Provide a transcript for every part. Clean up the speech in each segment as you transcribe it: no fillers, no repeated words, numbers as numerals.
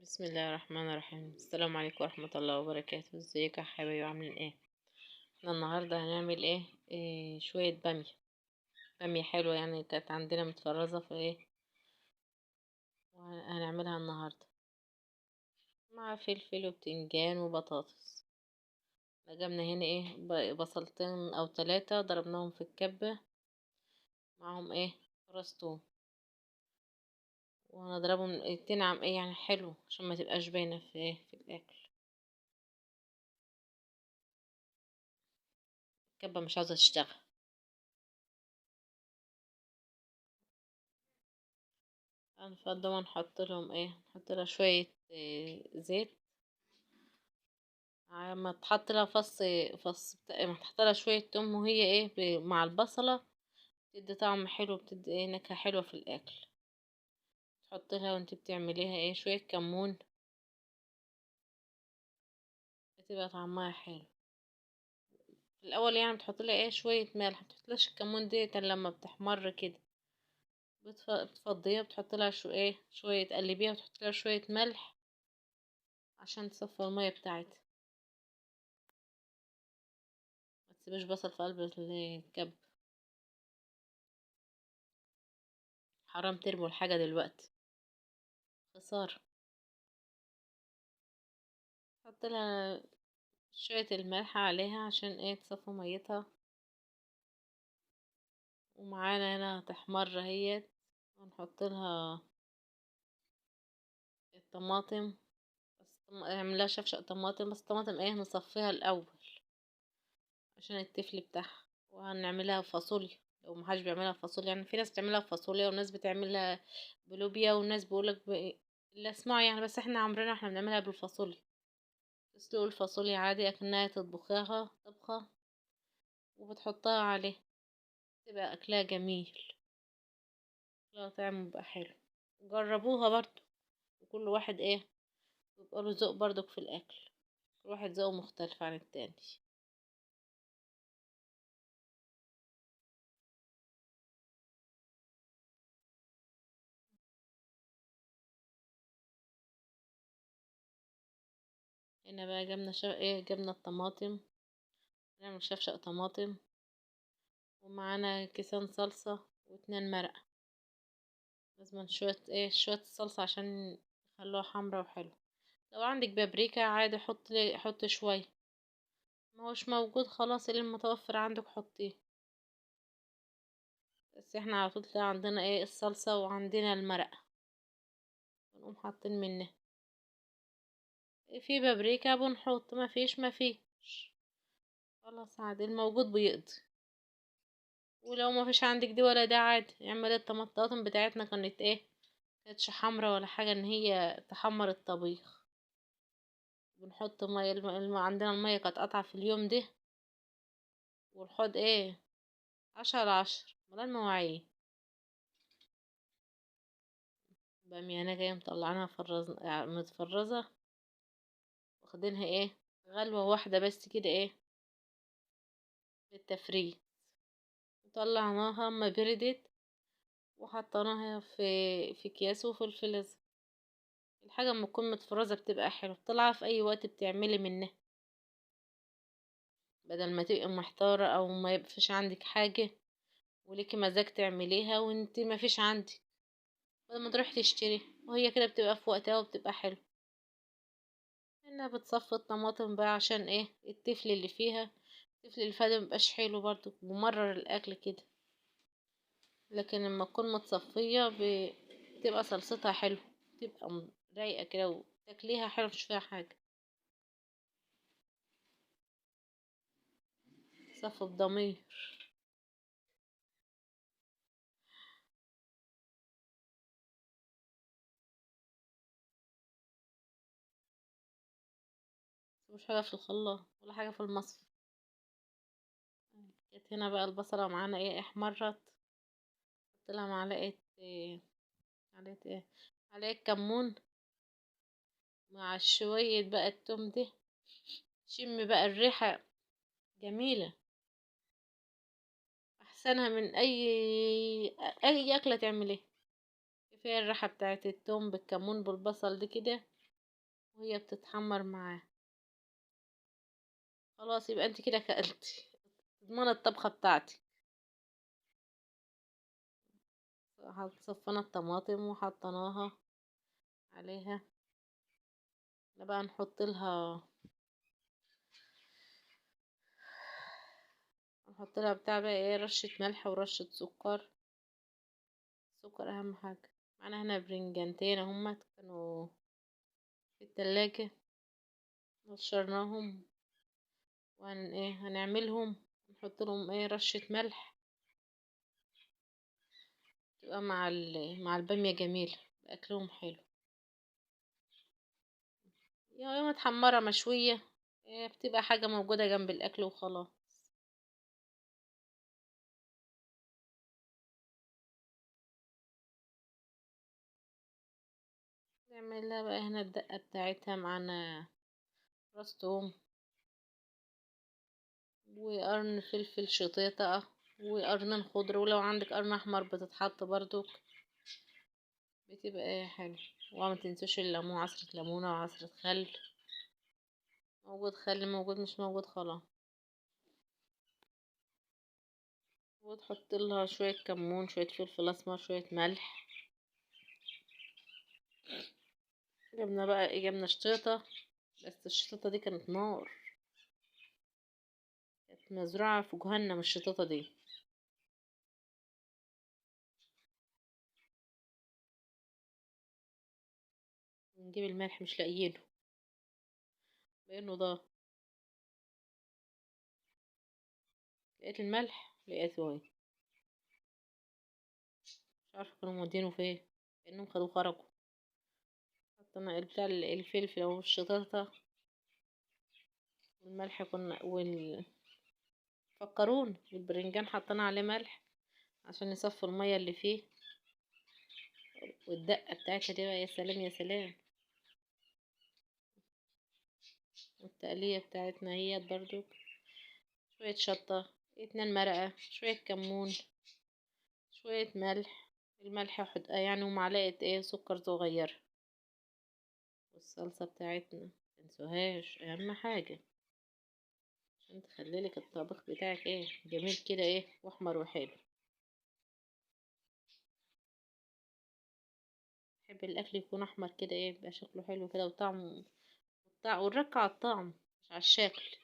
بسم الله الرحمن الرحيم. السلام عليكم ورحمة الله وبركاته. ازيكم يا حبايبي، عاملين ايه؟ احنا النهاردة هنعمل إيه شوية بامية. بامية حلوة يعني، كانت عندنا متفرزة في ايه، وهنعملها النهاردة مع فلفل وبتنجان وبطاطس. جبنا هنا ايه بصلتين او 3 ضربناهم في الكبة، معهم ايه راس توم، وهنضربهم تنعم ايه يعني حلو عشان ما تبقاش باينة في ايه في الاكل. الكبة مش عاوزة تشتغل. هنفضل نحط لهم ايه، نحط لها شوية زيت. ما تحط لها ما تحط لها شوية توم، وهي ايه مع البصلة بتدي طعم حلو، بتدي ايه نكهة حلوة في الأكل. تحط لها وانت بتعمليها ايه شوية كمون، بتبقى طعمها حلو. في الأول يعني بتحط لها ايه شوية ملح، متحطلهاش الكمون دي إلا لما بتحمر كده. بتفضيها، بتحط لها شوية تقلبيها، وتحط لها شوية ملح عشان تصفي المية بتاعتها. ما تسيبش بصل في قلب الكب، حرام ترموا الحاجة دلوقتي، خسارة. حط لها شوية الملح عليها عشان ايه تصفي ميتها. ومعانا هنا هتحمر اهيت، ونحط لها الطماطم. بس اعملها شفشق طماطم، بس الطماطم ايه نصفيها الاول عشان التفل بتاعها. وهنعملها فاصوليا، لو محدش بيعملها فاصوليا يعني، في ناس بتعملها فاصوليا وناس بتعملها بلوبيا وناس بيقولك اللي اسمعه يعني، بس احنا عمرنا احنا بنعملها بالفاصوليا. تسلق الفاصوليا عادي اكنها تطبخها طبخة، وبتحطها عليه، تبقى اكلها جميل. لا طعمه بيبقى حلو، جربوها برضو. وكل واحد ايه بيبقى له ذوق برضك في الاكل، كل واحد ذوقه مختلف عن التاني. هنا بقى جبنا الطماطم، نعمل شفشق طماطم. ومعانا كيسان صلصة و2 مرقة. لازم شوية الصلصة عشان يخلوها حمرا وحلو. لو عندك بابريكا عادي حط شوية، ما هوش موجود خلاص اللي متوفر عندك حطيه. بس احنا على طول تلاقي عندنا ايه الصلصة وعندنا المرقة، بنقوم حاطين منها. في بابريكا بنحط، ما فيش خلاص عادي الموجود بيقضي. ولو ما فيش عندك دي ولا ده عادي، اعمل الطماطم بتاعتنا كانت ايه كانتش حمرا ولا حاجة ان هي تحمر الطبيخ. بنحط مية عندنا المية كانت قطعة في اليوم ده، والحوض ايه 10/10 ولا المواعين. بامية انا جاية مطلعينها متفرزة، واخدينها ايه غلوة واحدة بس كده ايه بالتفريز. وطلعناها اما بردت، وحطيناها في اكياس وفي الفريزر. الحاجة اما تكون متفرزة بتبقى حلوة، طالعة في اي وقت بتعملي منها، بدل ما تبقي محتارة او ما يبقاش عندك حاجة وليكي مزاج تعمليها وانت ما فيش عندك، بدل ما تروحي تشتري. وهي كده بتبقى في وقتها وبتبقى حلوة. انها بتصفي الطماطم بقى عشان ايه التفل اللي فيها، التفل اللي فيها ده مبقاش حلو برضو، بمرر الاكل كده. لكن لما تكون متصفية بتبقى صلصتها حلو، تبقى رايقة كده وتاكليها حلو مش فيها حاجة. صف بضمير. مش حاجة في الخلاط ولا حاجة في المصفى. جت هنا بقى البصلة معانا ايه احمرت، حط لها معلقة كمون مع شوية بقى التوم ده. شم بقى الريحة جميلة، احسنها من اي اكلة تعمليها. كفاية الريحة بتاعت التوم بالكمون بالبصل دي كده وهي بتتحمر معاه. خلاص يبقى انت كده كلتي تضمني الطبخة بتاعتي. صفينا الطماطم وحطيناها عليها. بقى نحط لها بتاع بقى ايه، رشة ملح ورشة سكر. السكر اهم حاجة. معانا هنا برنجانتين هما كانوا في التلاجة، نشرناهم. هنعملهم، نحط لهم ايه رشة ملح. تبقى مع البامية جميلة، اكلهم حلو. يا متحمرة مشوية، بتبقى حاجة موجودة جنب الاكل وخلاص. نعمل لها بقى هنا الدقة بتاعتها. معانا راس توم وقرن فلفل شطيطة وقرن خضر، ولو عندك قرن احمر بتتحط برضو، بتبقى ايه حلو. وما تنسوش الليمون، عصرة ليمونة وعصرة خل. موجود خل، موجود مش موجود خلاص. وتحط لها شوية كمون، شوية فلفل اسمر، شوية ملح. جبنا بقى ايه، جبنا شطيطة. بس الشطيطة دي كانت نار، كانت مزروعة في جهنم الشطيطة دي. نجيب الملح مش لاقيينه، لانه ضاع. لقيت الملح، لقيته اهي. مش عارفة كانوا مودينه فين، كأنهم خدوه خرجوا. حطينا بتاع الفلفل او الشطيطة والملح. فكرون والبرنجان حطينا عليه ملح عشان يصفي المية اللي فيه. والدقة بتاعتها دي بقى، يا سلام يا سلام. والتقلية بتاعتنا هي برضو شوية شطة، 2 مرقة، شوية كمون، شوية ملح. الملح يعني ومعلقة ايه سكر صغيرة. والصلصة بتاعتنا متنسوهاش، اهم حاجة عشان تخليلك الطبخ بتاعك ايه جميل كده، ايه واحمر وحلو. بحب الاكل يكون احمر كده، ايه يبقى شكله حلو كده وطعمه. ونركز على الطعم مش على الشكل.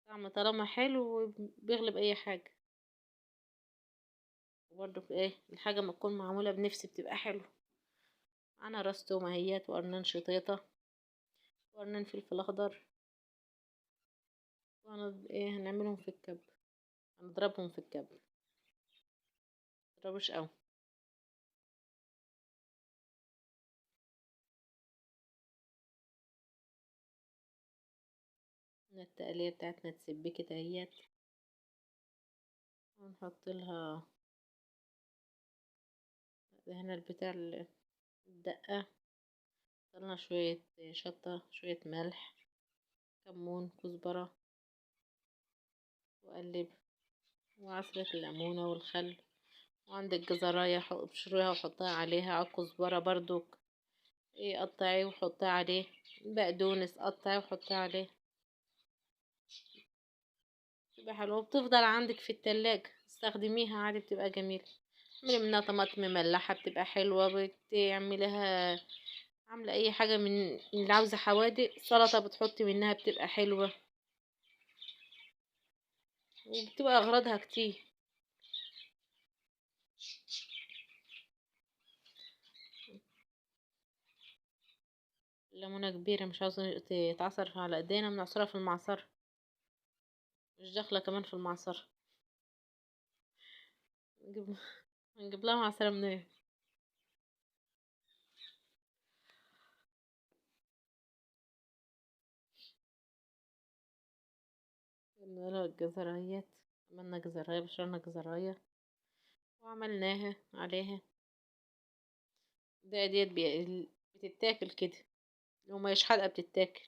طعم طالما حلو بيغلب اي حاجة. وبرضو ايه الحاجة ما تكون معمولة بنفسي بتبقى حلو. معانا راس توم اهيت، وقرنين شطيطة، وقرنين فلفل اخضر. هنعملهم في الكب، هنضربهم في الكب. متضربوش قوي. التقلية بتاعتنا تسبكت اهيت. ونحط لها هنا البتاع الدقة. حطلنا شوية شطة، شوية ملح، كمون، كزبرة. وقلب. وعصرة الليمونة والخل. وعندك جزراية ابشريها وحطها عليها، على الكزبرة برضو. قطعيه وحطيه عليه. بقدونس قطعيه وحطيه عليه. بتبقى حلوة وبتفضل عندك في التلاجة، استخدميها عادي بتبقى جميلة. اعملي منها طماطم مملحة بتبقى حلوة. بتعمليها عاملة اي حاجة من اللي عاوزة حوادق، سلطة بتحطي منها بتبقى حلوة. وبتبقى اغراضها كتير. ليمونة كبيرة مش عاوزة تتعصر على ايدينا، بنعصرها في المعصرة. مش داخلة كمان في المعصرة. نجيب نجيب لها معصرة منين؟ جبنا لها الجزريات. عملنا جزراية، بشرنا جزراية وعملناها عليها. ديت بتتاكل كده، لو مش حادقة بتتاكل.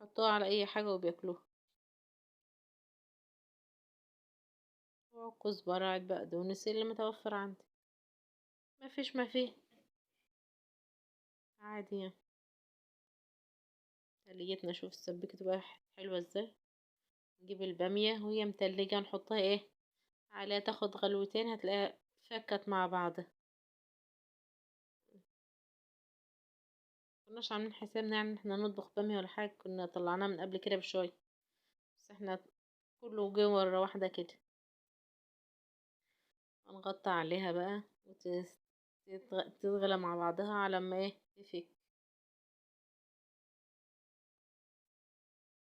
حطوها على اي حاجة وبياكلوها. وكزبرة، بقدونس اللي متوفر عندي. ما فيه. عادي يعني. تلجتنا، شوف السبيكة تبقى حلوة ازاي. نجيب البامية وهي متلجة نحطها ايه عليها، تاخد غلوتين هتلاقيها فكت مع بعضها. كناش عاملين حسابنا يعني ان احنا نطبخ بامية ولا حاجة، كنا طلعناها من قبل كده بشوية، بس احنا كله جه مرة واحدة كده. هنغطي عليها بقى تتغلى مع بعضها على ما ايه تفك.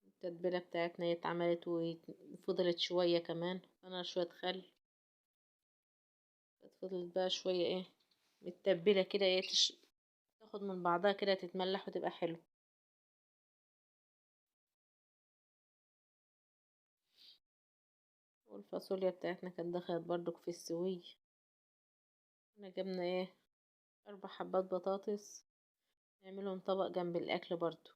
التتبيلة بتاعتنا هي اتعملت وفضلت شوية كمان، انا شوية خل، فضلت بقى شوية ايه متبلة كده ايه تاخد من بعضها كده، تتملح وتبقى حلو. والفاصوليا بتاعتنا كانت دخلت برضك في السوي. احنا جبنا ايه 4 حبات بطاطس، نعملهم طبق جنب الاكل برضو.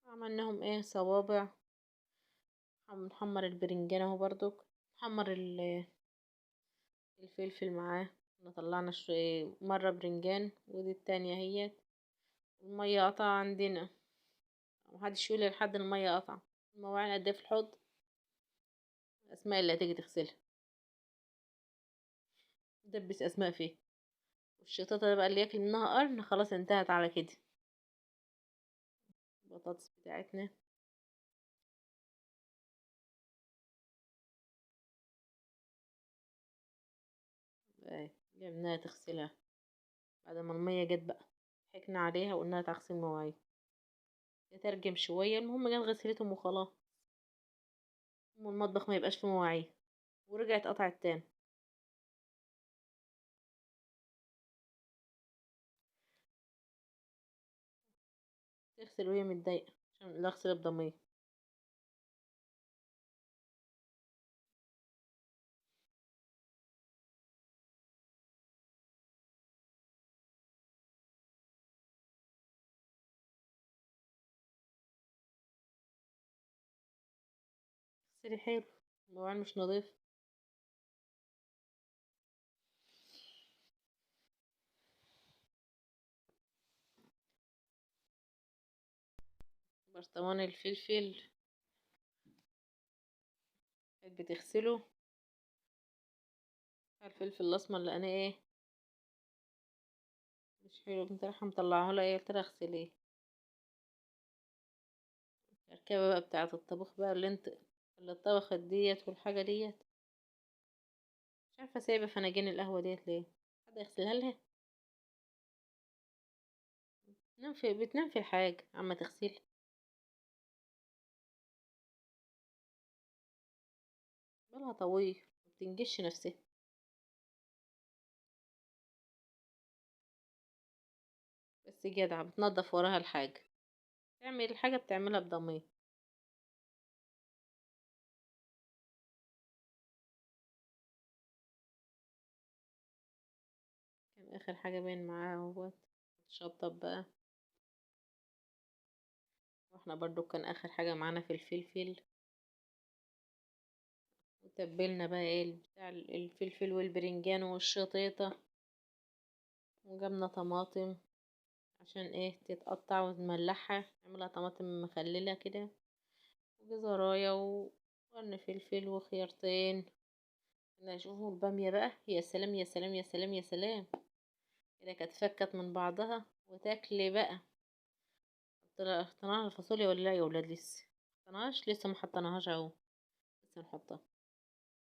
عملناهم ايه صوابع. هنحمر البرنجان اهو برضك، نحمر الفلفل معاه. احنا طلعنا مرة برنجان ودي التانية هي. المية قطع عندنا، محدش يقول لحد المية قطع. المواعين قد ايه في الحوض، اسماء اللي هتيجي تغسلها، دبس اسماء فيه. والشطاطة بقى اللي ياكل منها قرن خلاص انتهت على كده. البطاطس بتاعتنا جبناها تغسلها بعد ما المية جت بقى، حكنا عليها وقلناها تغسل مواعين، تترجم شوية. المهم جت غسلتهم وخلاص، والمطبخ ما يبقاش فيه مواعين. ورجعت قطعت تاني. تغسل وهي متضايقة عشان لا اغسل بضمير. اغسلي حلو، المواعين مش نظيف. برطمان الفلفل كانت بتغسله. الفلفل الاسمر لقيناه ايه مش حلو، كنت رايحة مطلعه لها ايه، قلت لها اغسليه. الكبة بقى بتاعة الطبخ بقى اللي اتطبخت ديت والحاجة ديت. مش عارفة سايبة فناجين القهوة ديت ليه، حد يغسلها لها. بتنام في الحاجة عما تغسل. بالها طويل مبتنجش نفسها. بس جدعة بتنضف وراها الحاجة، تعمل الحاجة بتعملها بضمير. كان آخر حاجة باين معاها اهوت تشطب بقى. واحنا برضو كان آخر حاجة معانا في الفلفل. وتبلنا بقى ايه بتاع الفلفل والبرنجان والشطيطة. وجبنا طماطم عشان ايه تتقطع ونملحها، نعملها طماطم مخللة كده، وجزراية وقرن فلفل وخيارتين. نشوفوا البامية بقى، يا سلام يا سلام يا سلام يا سلام. كده كانت فكت من بعضها وتاكلي بقى. حطيناها الفاصوليا ولا لا يا ولاد؟ لسه حطيناهاش، لسه ما حطيناهاش اهو، لسه نحطها.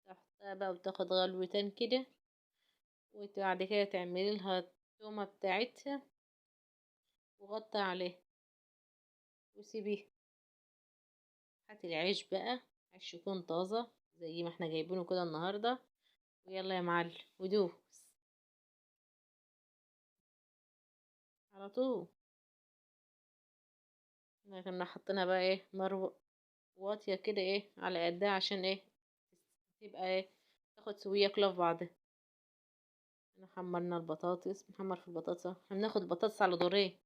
تحطها بقى وتاخد غلوتين كده، وبعد كده تعملي لها التومة بتاعتها وغطي عليها وسيبيه. هاتي العيش بقى، عيش يكون طازة زي ما احنا جايبينه كده النهاردة، ويلا يا معلم ودوس على طول. احنا كنا حاطينها بقى ايه نار واطية كده ايه على قدها، عشان ايه تبقى ايه تاخد سوية كلها في بعضها. احنا حمرنا البطاطس، نحمر في البطاطس احنا بناخد البطاطس على دورين.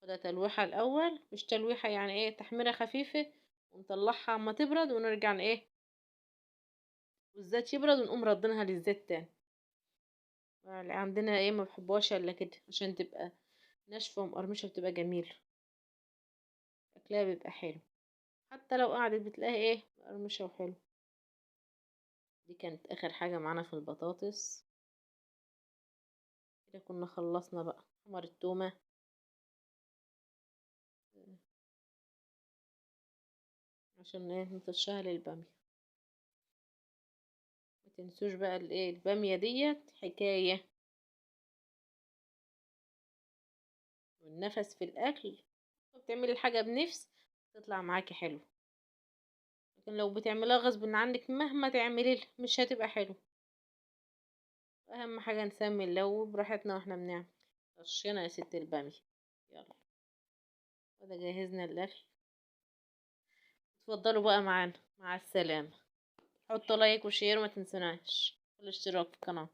خدها تلويحة الأول، مش تلويحة يعني ايه تحميرة خفيفة، ونطلعها اما تبرد ونرجع ايه والزيت يبرد ونقوم ردينها للزيت تاني. عندنا ايه ما بحبوهاش الا كده عشان تبقى ناشفة ومقرمشة، بتبقى جميلة، شكلها بيبقى حلو، حتى لو قعدت بتلاقيها ايه مقرمشة وحلو. دي كانت اخر حاجة معانا في البطاطس. كده كنا خلصنا بقى حمر التومة. عشان ايه نطشها للبامية. ما تنسوش بقى الايه البامية ديت حكاية، والنفس في الاكل، وبتعملي الحاجة بنفس تطلع معاكي حلو، لكن لو بتعمليها غصب عنك مهما تعملي لها مش هتبقى حلو. اهم حاجة نسمي الله براحتنا واحنا بنعمل. رشينا يا ست البامية. يلا كده جهزنا الاكل. اتفضلوا بقى معانا، مع السلامة. حطوا لايك وشير وما تنسوناش الاشتراك في القناة.